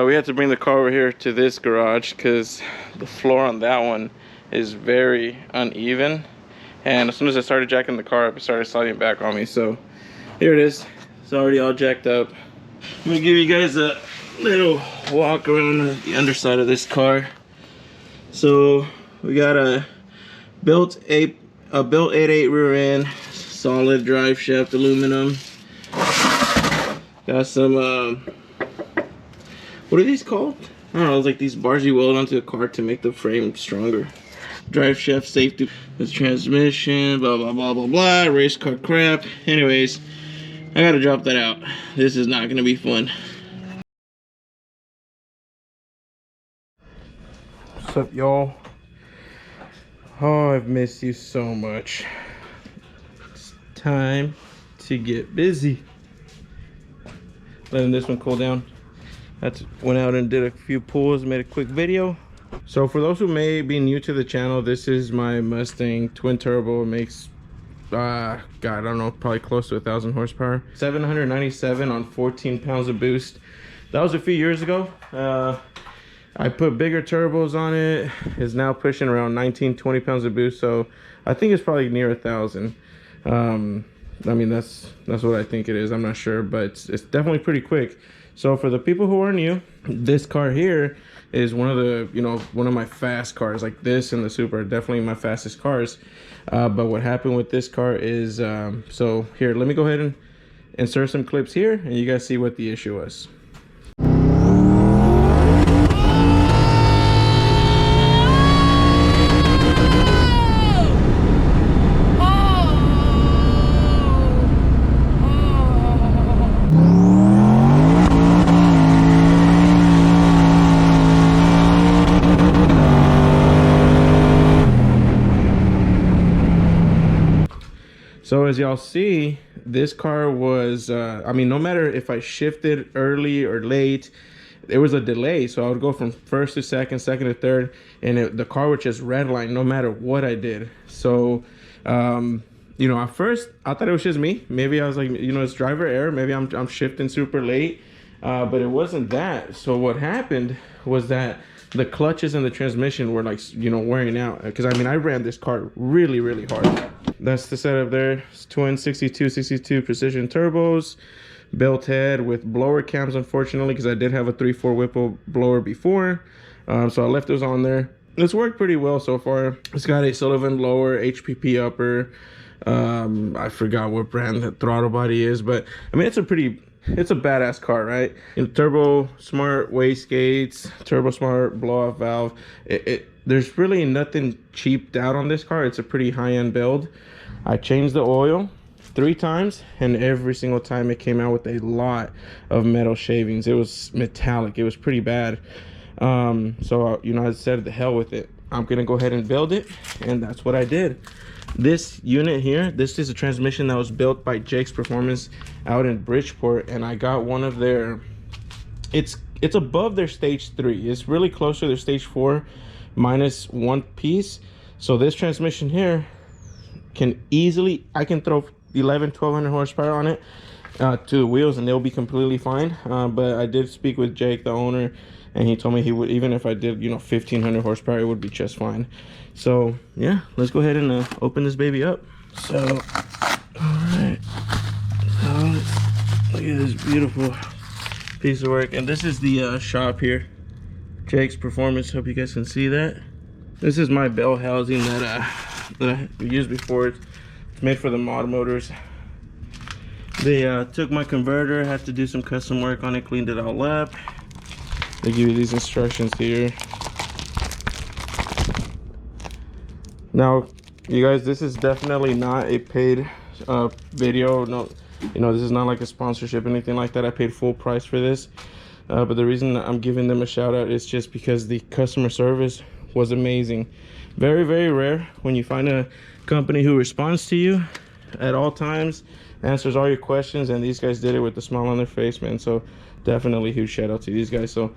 We had to bring the car over here to this garage because the floor on that one is very uneven, and as soon as I started jacking the car up, it started sliding back on me. So here it is. It's already all jacked up. I'm gonna give you guys a little walk around the underside of this car. So we got a built 8.8 rear end, solid drive shaft aluminum. Got some what are these called? I don't know, it's like these bars you weld onto a car to make the frame stronger. Drive shaft safety, this transmission, blah blah blah blah blah, race car crap. Anyways, I gotta drop that out. This is not gonna be fun. What's up, y'all? Oh, I've missed you so much. It's time to get busy. Letting this one cool down. Went out and did a few pulls, made a quick video. So for those who may be new to the channel, this is my Mustang twin turbo. It makes God, I don't know, probably close to 1,000 horsepower, 797 on 14 pounds of boost. That was a few years ago. I put bigger turbos on it. It's now pushing around 19-20 pounds of boost, so I think it's probably near 1,000. I mean, that's what I think it is. I'm not sure, but it's definitely pretty quick. So for the people who are new, this car here is one of the, one of my fast cars. Like this and the Super are definitely my fastest cars. But what happened with this car is, so here, let me go ahead and insert some clips here and you guys see what the issue was. So as y'all see, this car was, I mean, no matter if I shifted early or late, there was a delay. So I would go from first to second, second to third, and the car would just redline no matter what I did. So, at first I thought it was just me. Maybe I was like, it's driver error. Maybe I'm shifting super late, but it wasn't that. So what happened was that the clutches and the transmission were like, wearing out. Because I mean, I ran this car really, really hard. That's the setup there. It's twin 62 precision turbos, built head with blower cams, unfortunately, because I did have a 3/4 Whipple blower before. So I left those on there. It's worked pretty well so far. It's got a Sullivan blower, HPP upper. I forgot what brand the throttle body is, but I mean, it's a badass car, right? Turbo smart wastegates, turbo smart blow off valve. There's really nothing cheaped out on this car. It's a pretty high-end build. I changed the oil 3 times, and every single time it came out with a lot of metal shavings. It was metallic. It was pretty bad. So I said, the hell with it. I'm gonna go ahead and build it, and that's what I did. This unit here, this is a transmission that was built by Jake's Performance out in Bridgeport, and I got one of their, it's above their stage 3. It's really close to their stage 4 minus 1 piece. So this transmission here can easily, I can throw 1,200 horsepower on it to the wheels and they'll be completely fine. But I did speak with Jake, the owner, and he told me he would, even if I did 1,500 horsepower, it would be just fine. So yeah, let's go ahead and open this baby up. So all right, so look at this beautiful piece of work, and this is the shop here, Jake's Performance. Hope you guys can see that. This is my bell housing that I used before. It's made for the mod motors. They took my converter, had to do some custom work on it, cleaned it all up. They give you these instructions here. Now, you guys, this is definitely not a paid video. No, this is not like a sponsorship or anything like that. I paid full price for this. But the reason I'm giving them a shout out is just because the customer service was amazing. Very, very rare when you find a company who responds to you at all times, answers all your questions, and these guys did it with a smile on their face, man. So definitely huge shout out to these guys. So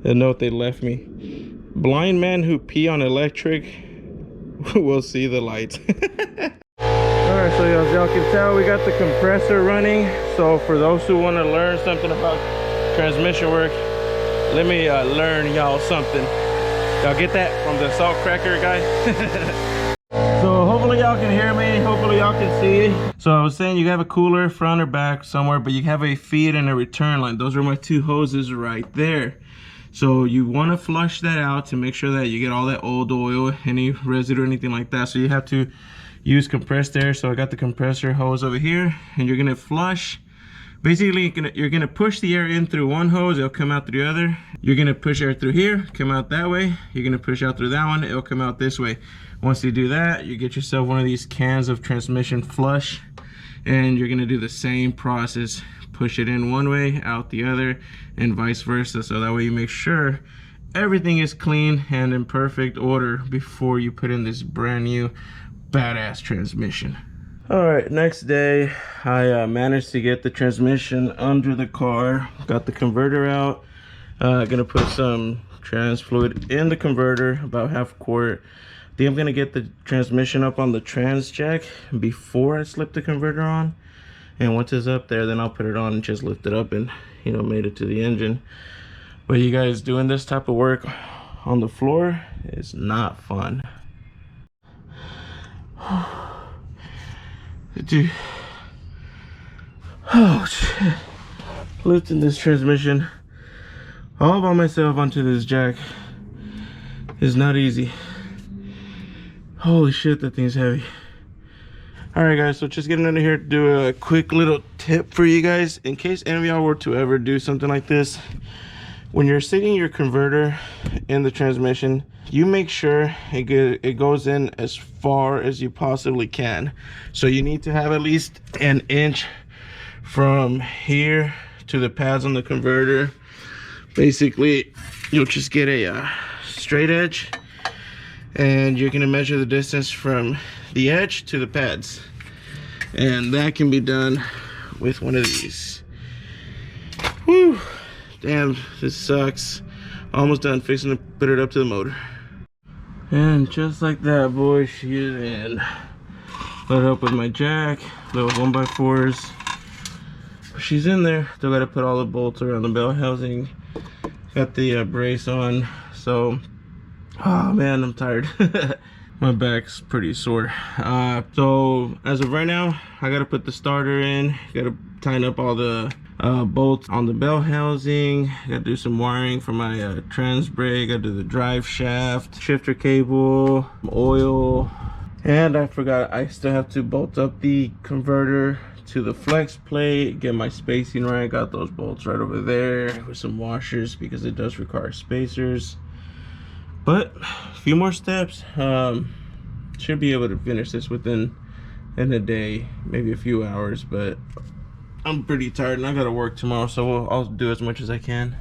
the note they left me: blind man who pee on electric will see the light. All right, so as y'all can tell, we got the compressor running. So for those who want to learn something about transmission work, let me learn y'all something. Y'all get that from the salt cracker guy? So hopefully y'all can hear me, hopefully y'all can see. So I was saying you have a cooler front or back somewhere, but you have a feed and a return line. Those are my two hoses right there. So you want to flush that out to make sure that you get all that old oil, any residue or anything like that. So you have to use compressed air. So I got the compressor hose over here, and you're gonna flush. Basically, you're gonna push the air in through one hose, it'll come out through the other. You're gonna push air through here, come out that way. You're gonna push out through that one, it'll come out this way. Once you do that, you get yourself one of these cans of transmission flush, and you're gonna do the same process. Push it in one way, out the other, and vice versa. So that way you make sure everything is clean and in perfect order before you put in this brand new badass transmission. All right, next day I managed to get the transmission under the car, got the converter out. Gonna put some trans fluid in the converter, about half a quart. I think I'm gonna get the transmission up on the trans jack before I slip the converter on, and once it's up there, then I'll put it on and just lift it up and, you know, made it to the engine. But you guys, doing this type of work on the floor is not fun. Dude, oh shit, lifting this transmission all by myself onto this jack is not easy. Holy shit, that thing's heavy. All right guys, so just getting under here to do a quick little tip for you guys in case any of y'all were to ever do something like this. When you're sitting your converter in the transmission, you make sure it goes in as far as you possibly can. So you need to have at least an inch from here to the pads on the converter. Basically, you'll just get a straight edge, and you're gonna measure the distance from the edge to the pads. And that can be done with one of these. Whew. Damn, this sucks. Almost done fixing to put it up to the motor. And just like that, boy, she is in. Load up with my jack, little 1x4s. She's in there. Still gotta put all the bolts around the bell housing. Got the brace on. So, oh man, I'm tired. My back's pretty sore. So as of right now, I gotta put the starter in. Gotta tighten up all the bolts on the bell housing. Gotta do some wiring for my trans brake. Gotta do the drive shaft, shifter cable, oil, and I forgot I still have to bolt up the converter to the flex plate, get my spacing right. Got those bolts right over there with some washers because it does require spacers. But a few more steps. Should be able to finish this within a day, maybe a few hours, but I'm pretty tired and I gotta work tomorrow, so I'll do as much as I can.